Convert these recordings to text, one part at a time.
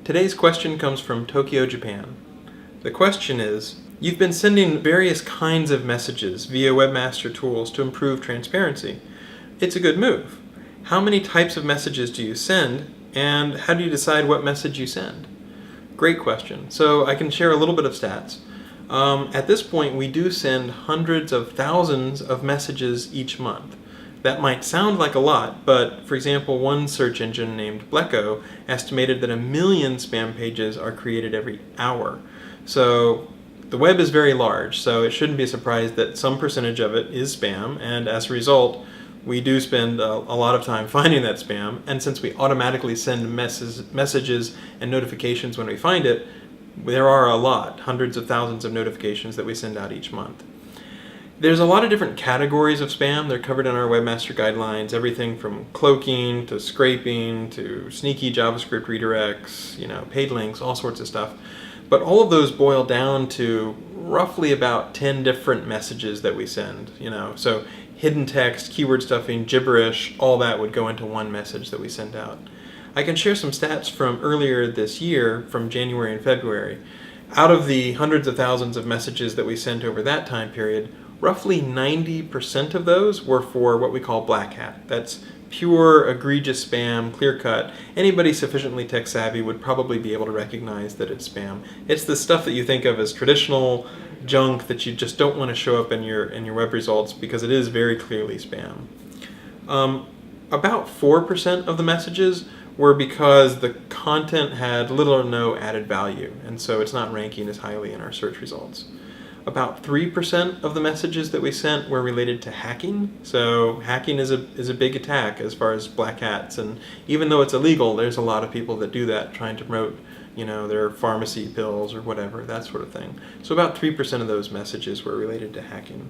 Today's question comes from Tokyo, Japan. The question is, you've been sending various kinds of messages via Webmaster Tools to improve transparency. It's a good move. How many types of messages do you send, and how do you decide what message you send? Great question. So I can share a little bit of stats. At this point, we do send hundreds of thousands of messages each month. That might sound like a lot, but for example, one search engine named Bleco estimated that 1 million spam pages are created every hour. So the web is very large, so it shouldn't be a surprise that some percentage of it is spam, and as a result, we do spend a lot of time finding that spam, and since we automatically send messages and notifications when we find it, there are a lot, hundreds of thousands of notifications that we send out each month. There's a lot of different categories of spam. They're covered in our Webmaster guidelines, everything from cloaking to scraping to sneaky JavaScript redirects, paid links, all sorts of stuff. But all of those boil down to roughly about 10 different messages that we send, So hidden text, keyword stuffing, gibberish, all that would go into one message that we send out. I can share some stats from earlier this year, from January and February. Out of the hundreds of thousands of messages that we sent over that time period, roughly 90% of those were for what we call black hat. That's pure, egregious spam, clear cut. Anybody sufficiently tech savvy would probably be able to recognize that it's spam. It's the stuff that you think of as traditional junk that you just don't want to show up in your web results because it is very clearly spam. About 4% of the messages were because the content had little or no added value, and so it's not ranking as highly in our search results. About 3% of the messages that we sent were related to hacking. So hacking is a big attack as far as black hats, and even though it's illegal, there's a lot of people that do that, trying to promote their pharmacy pills or whatever, that sort of thing. So about 3% of those messages were related to hacking.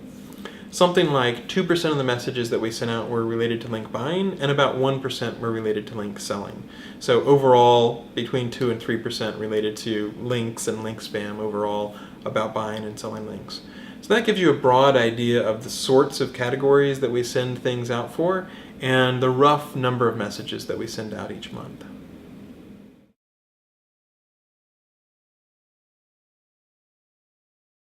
Something like 2% of the messages that we sent out were related to link buying, and about 1% were related to link selling. So overall, between 2 and 3% related to links and link spam overall, about buying and selling links. So that gives you a broad idea of the sorts of categories that we send things out for, and the rough number of messages that we send out each month.